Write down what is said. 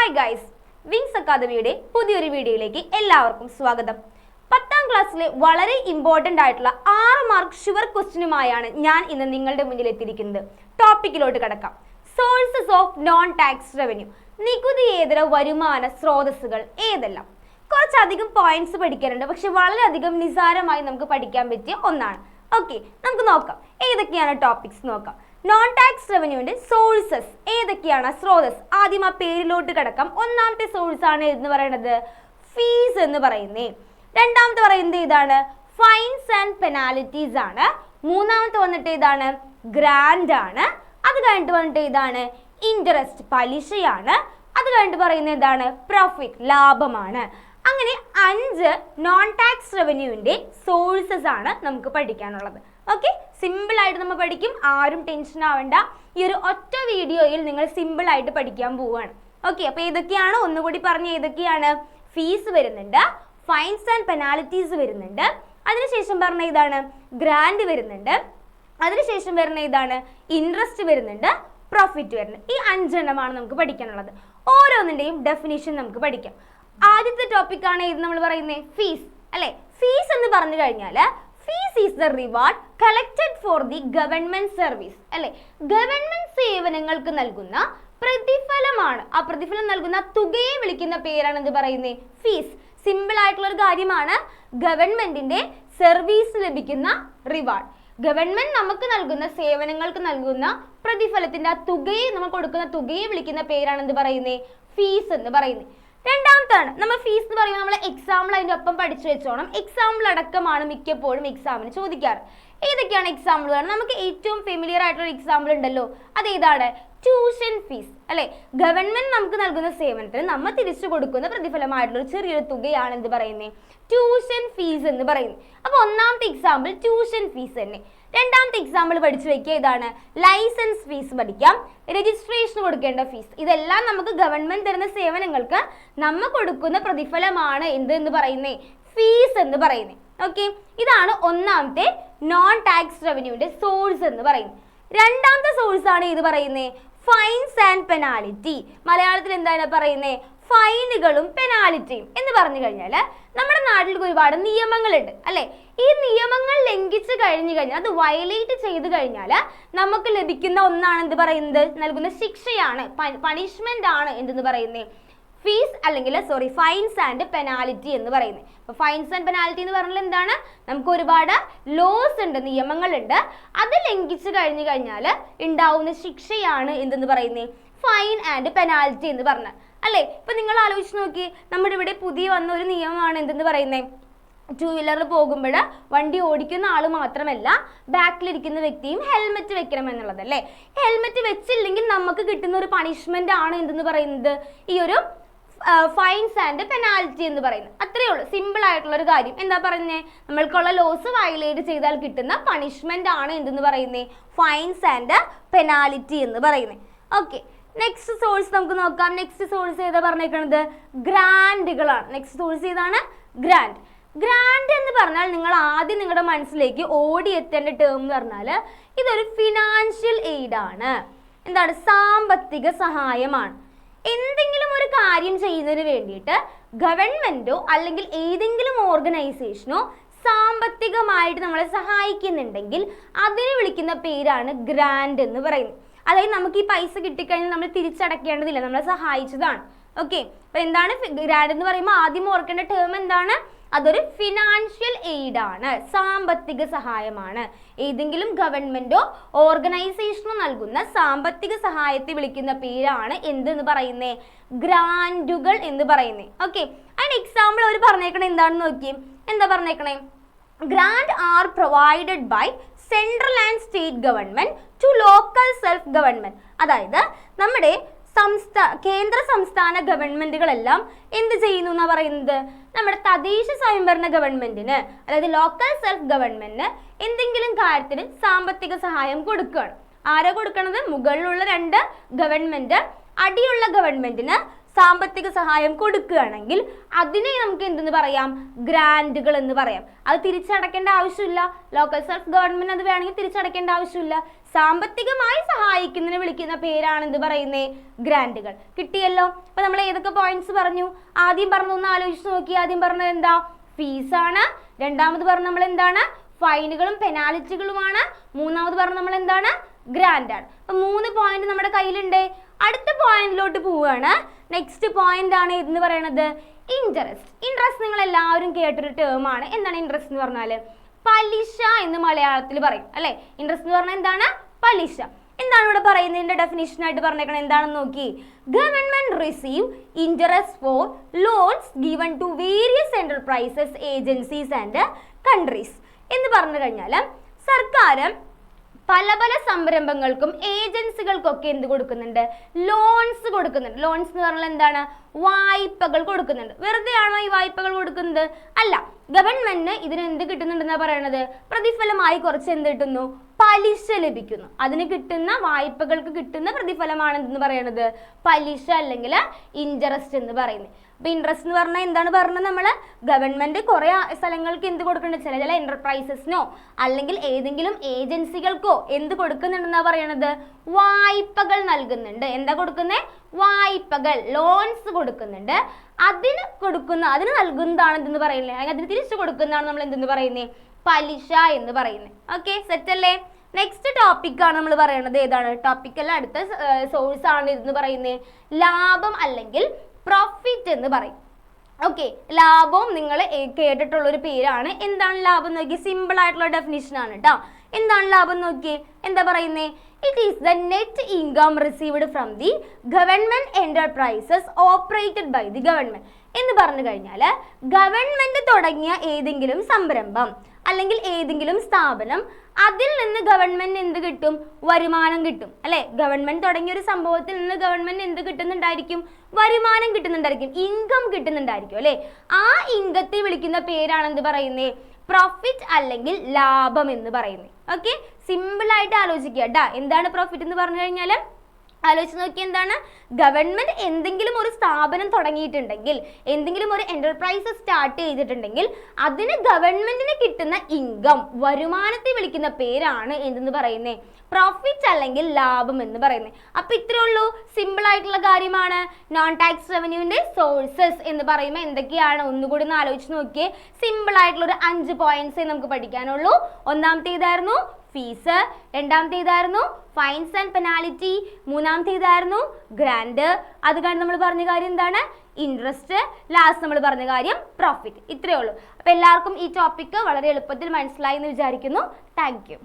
Hi guys, wings അക്കാദമിയുടെ പുതിയൊരു വീഡിയോയിലേക്ക് എല്ലാവർക്കും സ്വാഗതം. 10ാം ക്ലാസ്സിലെ വളരെ ഇമ്പോർട്ടൻ്റ് ആയിട്ടുള്ള 6 മാർക്ക് ഷുവർ ക്വസ്റ്റ്യനുമായാണ് ഞാൻ ഇന്ന് നിങ്ങളുടെ മുന്നിൽ എത്തിയിരിക്കുന്നത്. ടോപ്പിക്കിലോട്ട് കടക്കാം. Sources of non tax revenue, നികുതിയേതര വരുമാന സ്രോതസ്സുകൾ ഏതെല്ലാം? കുറച്ചധികം പോയിന്റ്സ് പഠിക്കാനുണ്ട്, പക്ഷെ വളരെയധികം നിസാരമായി നമുക്ക് പഠിക്കാൻ പറ്റിയ ഒന്നാണ്. ഓക്കെ, നമുക്ക് നോക്കാം ഏതൊക്കെയാണ് ടോപ്പിക്സ് നോക്കാം. നോൺ ടാക്സ് റവന്യൂവിന്റെ സോഴ്സസ് ഏതൊക്കെയാണ്? സ്രോതസ്. ആദ്യം ആ പേരിലോട്ട് കിടക്കാം. ഒന്നാമത്തെ സോഴ്സ് ആണ് എന്ന് പറയുന്നത് ഫീസ് എന്ന് പറയുന്നേ. രണ്ടാമത്തെ പറയുന്നത് ഏതാണ്? ഫൈൻസ് ആൻഡ് പെനാലിറ്റീസ് ആണ്. മൂന്നാമത്തെ വന്നിട്ട് ഏതാണ്? ഗ്രാൻഡ് ആണ്. അത് കഴിഞ്ഞിട്ട് വന്നിട്ട് ഏതാണ്? ഇൻട്രസ്റ്റ്, പലിശയാണ്. അത് കഴിഞ്ഞിട്ട് പറയുന്നത് ഏതാണ്? പ്രോഫിറ്റ്, ലാഭമാണ്. അങ്ങനെ 5 നോൺ ടാക്സ് റവന്യൂവിന്റെ സോഴ്സസ് ആണ് നമുക്ക് പഠിക്കാനുള്ളത്. ഓക്കെ, സിമ്പിൾ ആയിട്ട് നമ്മൾ പഠിക്കും, ആരും ടെൻഷൻ ആവേണ്ട. ഈ ഒരു ഒറ്റ വീഡിയോയിൽ നിങ്ങൾ സിമ്പിൾ ആയിട്ട് പഠിക്കാൻ പോവുകയാണ്. ഓക്കെ, അപ്പോൾ ഏതൊക്കെയാണ് ഒന്നുകൂടി പറഞ്ഞ് ഏതൊക്കെയാണ്? ഫീസ് വരുന്നുണ്ട്, ഫൈൻസ് ആൻഡ് പെനാലിറ്റീസ് വരുന്നുണ്ട്, അതിനുശേഷം പറഞ്ഞ ഇതാണ് ഗ്രാൻഡ് വരുന്നുണ്ട്, അതിനുശേഷം വരുന്ന ഇതാണ് ഇൻട്രസ്റ്റ് വരുന്നുണ്ട്, പ്രോഫിറ്റ് വരുന്നുണ്ട്. ഈ 5 എണ്ണമാണ് നമുക്ക് പഠിക്കാനുള്ളത്. ഓരോന്നിൻ്റെയും ഡെഫിനിഷൻ നമുക്ക് പഠിക്കാം. ആദ്യത്തെ ടോപ്പിക്കാണ് ഇത് നമ്മൾ പറയുന്നത് ഫീസ് അല്ലെ. ഫീസ് എന്ന് പറഞ്ഞു കഴിഞ്ഞാൽ fees is the reward collected for the government service അല്ലെ. ഗവൺമെന്റ് സേവനങ്ങൾക്ക് നൽകുന്ന പ്രതിഫലമാണ്. ആ പ്രതിഫലം നൽകുന്ന തുകയെ വിളിക്കുന്ന പേരാണ് എന്ത് പറയുന്നത്? ഫീസ്. സിമ്പിൾ ആയിട്ടുള്ള ഒരു കാര്യമാണ്. ഗവൺമെന്റിന്റെ സർവീസ് ലഭിക്കുന്ന റിവാർഡ്, ഗവൺമെന്റ് നമുക്ക് നൽകുന്ന സേവനങ്ങൾക്ക് നൽകുന്ന പ്രതിഫലത്തിന്റെ ആ തുകയെ, നമ്മൾ കൊടുക്കുന്ന തുകയെ വിളിക്കുന്ന പേരാണ് എന്ത് പറയുന്നത്? ഫീസ് എന്ന് പറയുന്നത്. രണ്ടാമത്താണ് നമ്മൾ ഫീസ് എന്ന് പറയുമ്പോൾ നമ്മൾ എക്സാമ്പിൾ അതിൻ്റെ ഒപ്പം പഠിച്ചു വെച്ചോണം. എക്സാമ്പിൾ അടക്കമാണ് മിക്കപ്പോഴും എക്സാമിന് ചോദിക്കാറ്. ഏതൊക്കെയാണ് എക്സാമ്പിളുകൾ? നമുക്ക് ഏറ്റവും ഫെമിലിയർ ആയിട്ടുള്ള എക്സാമ്പിൾ ഉണ്ടല്ലോ, അതേതാണ്? ട്യൂഷൻ ഫീസ് അല്ലെ. ഗവൺമെന്റ് നമുക്ക് നൽകുന്ന സേവനത്തിന് നമ്മൾ തിരിച്ചു കൊടുക്കുന്ന പ്രതിഫലമായിട്ടുള്ള ചെറിയൊരു തുകയാണ് എന്ത് പറയുന്നത്? ട്യൂഷൻ ഫീസ് എന്ന് പറയുന്നത്. അപ്പൊ ഒന്നാമത്തെ എക്സാമ്പിൾ ട്യൂഷൻ ഫീസ് തന്നെ. രണ്ടാമത്തെ എക്സാമ്പിൾ പഠിച്ചു വെക്കുക ഇതാണ് ലൈസൻസ് ഫീസ് പഠിക്കാം, രജിസ്ട്രേഷൻ കൊടുക്കേണ്ട ഫീസ്. ഇതെല്ലാം നമുക്ക് ഗവൺമെന്റ് തരുന്ന സേവനങ്ങൾക്ക് നമ്മൾ കൊടുക്കുന്ന പ്രതിഫലമാണ് എന്ന് പറയുന്നത്? ഫീസ് എന്ന് പറയുന്നത്. ഓക്കെ, ഇതാണ് ഒന്നാമത്തെ നോൺ ടാക്സ് റവന്യൂവിന്റെ സോഴ്സ് എന്ന് പറയുന്നത്. രണ്ടാമത്തെ സോഴ്സ് ആണ് ഇത് പറയുന്നത് ഫൈൻസ് ആൻഡ് പെനാലിറ്റി. മലയാളത്തിൽ എന്താണ് പറയുന്നത്? ഫൈനുകളും പെനാലിറ്റിയും എന്ന് പറഞ്ഞു കഴിഞ്ഞാൽ നമ്മുടെ നാട്ടിൽ ഒരുപാട് നിയമങ്ങളുണ്ട് അല്ലെ. ഈ നിയമങ്ങൾ ലംഘിച്ചു കഴിഞ്ഞു കഴിഞ്ഞാൽ, അത് വയലേറ്റ് ചെയ്ത് കഴിഞ്ഞാൽ നമുക്ക് ലഭിക്കുന്ന ഒന്നാണ് എന്ത് പറയുന്നത്? നൽകുന്ന ശിക്ഷയാണ്, പണിഷ്മെന്റ് ആണ് എന്തെന്ന് പറയുന്നത്? ഫീസ് അല്ലെങ്കിൽ ഫൈൻസ് ആൻഡ് പെനാലിറ്റി എന്ന് പറയുന്നത്. അപ്പോൾ ഫൈൻസ് ആൻഡ് പെനാലിറ്റി എന്ന് പറഞ്ഞാൽ എന്താണ്? നമുക്ക് ഒരുപാട് ലോസ് ഉണ്ട്, നിയമങ്ങളുണ്ട്. അത് ലംഘിച്ചു കഴിഞ്ഞു കഴിഞ്ഞാൽ ഉണ്ടാവുന്ന ശിക്ഷയാണ് എന്തെന്ന് പറയുന്നത്? ഫൈൻ ആൻഡ് പെനാൽറ്റി എന്ന് പറഞ്ഞാൽ അല്ലേ. ഇപ്പൊ നിങ്ങൾ ആലോചിച്ച് നോക്കി, നമ്മുടെ ഇവിടെ പുതിയ വന്ന ഒരു നിയമമാണ് എന്തെന്ന് പറയുന്നത്? 2 വീലറിൽ പോകുമ്പോൾ വണ്ടി ഓടിക്കുന്ന ആൾ മാത്രമല്ല ബാക്കിലിരിക്കുന്ന വ്യക്തിയും ഹെൽമെറ്റ് വെക്കണം എന്നുള്ളത് അല്ലേ. ഹെൽമെറ്റ് വെച്ചില്ലെങ്കിൽ നമുക്ക് കിട്ടുന്ന ഒരു പണിഷ്മെന്റ് ആണ് എന്തെന്ന് പറയുന്നത്? ഈ ഒരു ഫൈൻസ് ആൻഡ് പെനാൽറ്റി എന്ന് പറയുന്നത്. അത്രയേ ഉള്ളൂ, സിമ്പിൾ ആയിട്ടുള്ള ഒരു കാര്യം. എന്താ പറയുന്നത്? നമ്മൾക്കുള്ള ലോസ് വയലേറ്റ് ചെയ്താൽ കിട്ടുന്ന പണിഷ്മെന്റ് ആണ് എന്തെന്ന് പറയുന്നത്? ഫൈൻസ് ആൻഡ് പെനാലിറ്റി എന്ന് പറയുന്നത്. ഓക്കെ, നെക്സ്റ്റ് സോഴ്സ് നമുക്ക് നോക്കാം. നെക്സ്റ്റ് സോഴ്സ് ഏതാ പറഞ്ഞേക്കുന്നത്? ഗ്രാൻഡുകളാണ്. നെക്സ്റ്റ് സോഴ്സ് ഏതാണ്? ഗ്രാൻഡ്. ഗ്രാൻഡ് എന്ന് പറഞ്ഞാൽ നിങ്ങൾ ആദ്യം നിങ്ങളുടെ മനസ്സിലേക്ക് ഓടിയെത്തേണ്ട ടേം എന്ന് പറഞ്ഞാൽ ഇതൊരു ഫിനാൻഷ്യൽ എയ്ഡ് ആണ്. എന്താണ്? സാമ്പത്തിക സഹായമാണ്. എന്തെങ്കിലും ഒരു കാര്യം ചെയ്യുന്നതിന് വേണ്ടിയിട്ട് ഗവൺമെന്റോ അല്ലെങ്കിൽ ഏതെങ്കിലും ഓർഗനൈസേഷനോ സാമ്പത്തികമായിട്ട് നമ്മളെ സഹായിക്കുന്നുണ്ടെങ്കിൽ അതിനെ വിളിക്കുന്ന പേരാണ് ഗ്രാൻഡ് എന്ന് പറയുന്നത്. അതായത് നമുക്ക് ഈ പൈസ കിട്ടിക്കഴിഞ്ഞാൽ നമ്മൾ തിരിച്ചടക്കേണ്ടതില്ല, നമ്മളെ സഹായിച്ചതാണ്. ഓക്കെ, അപ്പൊ എന്താണ് ഗ്രാൻഡ് എന്ന് പറയുമ്പോൾ ആദ്യം ഓർക്കേണ്ട ടേം എന്താണ്? അതൊരു ഫിനാൻഷ്യൽ എയ്ഡ് ആണ്, സാമ്പത്തിക സഹായമാണ്. ഏതെങ്കിലും ഗവൺമെന്റോ ഓർഗനൈസേഷനോ നൽകുന്ന സാമ്പത്തിക സഹായത്തെ വിളിക്കുന്ന പേരാണ് എന്തെന്ന് പറയുന്നത്? ഗ്രാൻഡുകൾ എന്ന് പറയുന്നത്. ഓക്കെ, അതിന് എക്സാമ്പിൾ അവർ പറഞ്ഞേക്കണേ എന്താണെന്ന് നോക്കിയേ. എന്താ പറഞ്ഞേക്കണേ? Grant are provided by central and state government to local self government. അതായത് നമ്മുടെ കേന്ദ്ര സംസ്ഥാന ഗവൺമെന്റുകളെല്ലാം എന്ത് ചെയ്യുന്നു എന്നാ പറയുന്നത്? നമ്മുടെ തദ്ദേശ സ്വയംഭരണ ഗവൺമെന്റിന്, അതായത് ലോക്കൽ സെൽഫ് ഗവൺമെന്റിന് എന്തെങ്കിലും കാര്യത്തിന് സാമ്പത്തിക സഹായം കൊടുക്കുകയാണ്. ആരാ കൊടുക്കണത്? മുകളിലുള്ള 2 ഗവൺമെന്റ് അടിയുള്ള ഗവൺമെന്റിന് സാമ്പത്തിക സഹായം കൊടുക്കുകയാണെങ്കിൽ അതിനെ നമുക്ക് എന്തെന്ന് പറയാം? ഗ്രാൻഡുകൾ എന്ന് പറയാം. അത് തിരിച്ചടക്കേണ്ട ആവശ്യമില്ല. ലോക്കൽ സെൽഫ് ഗവൺമെന്റ് അത് വേണമെങ്കിൽ തിരിച്ചടക്കേണ്ട ആവശ്യമില്ല. സാമ്പത്തികമായി സഹായിക്കുന്നതിന് വിളിക്കുന്ന പേരാണ് എന്ത് പറയുന്നത്? ഗ്രാൻറ്റുകൾ. കിട്ടിയല്ലോ. അപ്പൊ നമ്മൾ ഏതൊക്കെ പോയിന്റ്സ് പറഞ്ഞു? ആദ്യം പറഞ്ഞൊന്ന് ആലോചിച്ച് നോക്കി. ആദ്യം പറഞ്ഞത് എന്താ? ഫീസാണ്. രണ്ടാമത് പറഞ്ഞ നമ്മൾ എന്താണ്? ഫൈനുകളും പെനാൽറ്റികളുമാണ്. മൂന്നാമത് പറഞ്ഞ നമ്മൾ എന്താണ്? ഗ്രാൻഡ് ആണ്. അപ്പൊ 3 പോയിന്റ് നമ്മുടെ കയ്യിലുണ്ട്. അടുത്ത പോയിന്റിലോട്ട് പോവുകയാണ്. നെക്സ്റ്റ് പോയിന്റ് ആണ് എന്ന് പറയുന്നത് ഇൻട്രസ്റ്റ്. ഇൻട്രസ്റ്റ് നിങ്ങൾ എല്ലാവരും കേട്ടൊരു ടേം ആണ്. എന്താണ് ഇൻട്രസ്റ്റ് എന്ന് പറഞ്ഞാൽ? പലിശ എന്ന് മലയാളത്തിൽ പറയും അല്ലെ. ഇൻട്രസ്റ്റ് എന്ന് പറഞ്ഞാൽ എന്താണ്? പലിശ. എന്താണ് ഇവിടെ പറയുന്നതിന്റെ ഡെഫിനിഷൻ ആയിട്ട് പറഞ്ഞേക്കണം? എന്താണെന്ന് നോക്കി. Government receive interest for loans given to various enterprises agencies and countries എന്ന് പറഞ്ഞു കഴിഞ്ഞാൽ സർക്കാർ പല പല സംരംഭങ്ങൾക്കും ഏജൻസികൾക്കൊക്കെ എന്ത് കൊടുക്കുന്നുണ്ട്? ലോൺസ് കൊടുക്കുന്നുണ്ട്. ലോൺസ് എന്ന് പറഞ്ഞാൽ എന്താണ്? വായ്പകൾ കൊടുക്കുന്നുണ്ട്. വെറുതെ ആണോ ഈ വായ്പകൾ കൊടുക്കുന്നത്? അല്ല. ഗവൺമെന്റിന് ഇതിന് എന്ത് കിട്ടുന്നുണ്ടെന്നാ പറയണത്? പ്രതിഫലമായി കുറച്ച് എന്ത് കിട്ടുന്നു? പലിശ ലഭിക്കുന്നു. അതിന് കിട്ടുന്ന വായ്പകൾക്ക് കിട്ടുന്ന പ്രതിഫലമാണ് എന്തെന്ന് പറയണത്? പലിശ അല്ലെങ്കിൽ ഇൻട്രസ്റ്റ് എന്ന് പറയുന്നത്. അപ്പൊ ഇൻട്രസ്റ്റ് എന്ന് പറഞ്ഞാൽ എന്താണ് പറഞ്ഞത്? നമ്മൾ ഗവൺമെന്റ് കുറെ സ്ഥലങ്ങൾക്ക് എന്ത് കൊടുക്കുന്നുണ്ട്? ചില എന്റർപ്രൈസസിനോ അല്ലെങ്കിൽ ഏതെങ്കിലും ഏജൻസികൾക്കോ എന്ത് കൊടുക്കുന്നുണ്ടെന്നാ പറയണത്? വായ്പകൾ നൽകുന്നുണ്ട്. എന്താ കൊടുക്കുന്നത്? വായ്പകൾ, ലോൺസ് കൊടുക്കുന്നുണ്ട്. അതിന് നൽകുന്നതാണ് എന്തെന്ന് പറയുന്നത്? അല്ലെങ്കിൽ അതിന് തിരിച്ചു കൊടുക്കുന്നതാണ് നമ്മൾ എന്തെന്ന് പറയുന്നത്? പലിശ എന്ന് പറയുന്നത്. ഓക്കെ, സെറ്റ് അല്ലേ? നെക്സ്റ്റ് ടോപ്പിക് ആണ് നമ്മൾ പറയുന്നത്. ഏതാണ് ടോപ്പിക്കല്ല? അടുത്ത സോഴ്സ് ആണ് ഇതെന്ന് പറയുന്നത് ലാഭം അല്ലെങ്കിൽ പ്രോഫിറ്റ് എന്ന് പറയും. ഓക്കെ, ലാഭവും നിങ്ങൾ കേട്ടിട്ടുള്ള ഒരു പേരാണ്. എന്താണ് ലാഭം നോക്കി? സിമ്പിൾ ആയിട്ടുള്ള ഡെഫിനിഷൻ ആണ് കേട്ടോ. എന്താണ് ലാഭം നോക്കി? എന്താ പറയുന്നത്? It is the net income received from the government enterprises operated by the government എന്ന് പറഞ്ഞു കഴിഞ്ഞാൽ ഗവൺമെന്റ് തുടങ്ങിയ ഏതെങ്കിലും സംരംഭം അല്ലെങ്കിൽ ഏതെങ്കിലും സ്ഥാപനം, അതിൽ നിന്ന് ഗവൺമെന്റ് എന്ത് കിട്ടും? വരുമാനം കിട്ടും അല്ലെ. ഗവൺമെന്റ് തുടങ്ങിയ ഒരു സംഭവത്തിൽ നിന്ന് ഗവൺമെന്റ് എന്ത് കിട്ടുന്നുണ്ടായിരിക്കും? വരുമാനം കിട്ടുന്നുണ്ടായിരിക്കും, ഇൻകം കിട്ടുന്നുണ്ടായിരിക്കും അല്ലെ. ആ ഇൻകത്തെ വിളിക്കുന്ന പേരാണ് എന്ത് പറയുന്നത്? പ്രോഫിറ്റ് അല്ലെങ്കിൽ ലാഭം എന്ന് പറയുന്നത്. ഓക്കെ, സിമ്പിൾ ആയിട്ട് ആലോചിക്കുക കേട്ടോ. എന്താണ് പ്രോഫിറ്റ് എന്ന് പറഞ്ഞു കഴിഞ്ഞാൽ ആലോചിച്ച് നോക്കി. എന്താണ്? ഗവൺമെന്റ് എന്തെങ്കിലും ഒരു സ്ഥാപനം തുടങ്ങിയിട്ടുണ്ടെങ്കിൽ, എന്തെങ്കിലും ഒരു എന്റർപ്രൈസ് സ്റ്റാർട്ട് ചെയ്തിട്ടുണ്ടെങ്കിൽ അതിന് ഗവൺമെന്റിന് കിട്ടുന്ന ഇൻകം, വരുമാനത്തെ വിളിക്കുന്ന പേരാണ് എന്തെന്ന് പറയുന്നത്? പ്രോഫിറ്റ് അല്ലെങ്കിൽ ലാഭം എന്ന് പറയുന്നത്. അപ്പൊ ഇത്രേ ഉള്ളൂ. സിമ്പിൾ ആയിട്ടുള്ള കാര്യമാണ്. നോൺ ടാക്സ് റവന്യൂവിന്റെ സോഴ്സസ് എന്ന് പറയുമ്പോൾ എന്തൊക്കെയാണ്? ഒന്നുകൂടി ഒന്ന് ആലോചിച്ച് നോക്കിയേ. സിമ്പിൾ ആയിട്ടുള്ള ഒരു 5 പോയിന്റ്സേ നമുക്ക് പഠിക്കാനുള്ളൂ. ഒന്നാമത്തേതായിരുന്നു ഫീസ്, രണ്ടാമത്തേതായിരുന്നു ഫൈൻസ് ആൻഡ് പെനാലിറ്റി, മൂന്നാമത്തേതായിരുന്നു ഗ്രാൻഡ്, അത് കഴിഞ്ഞ് നമ്മൾ പറഞ്ഞ കാര്യം എന്താണ്? ഇൻട്രസ്റ്റ്, ലാസ്റ്റ് നമ്മൾ പറഞ്ഞ കാര്യം പ്രോഫിറ്റ്. ഇത്രയേ ഉള്ളൂ. അപ്പൊ എല്ലാവർക്കും ഈ ടോപ്പിക്ക് വളരെ എളുപ്പത്തിൽ മനസ്സിലായി എന്ന് വിചാരിക്കുന്നു. Thank you.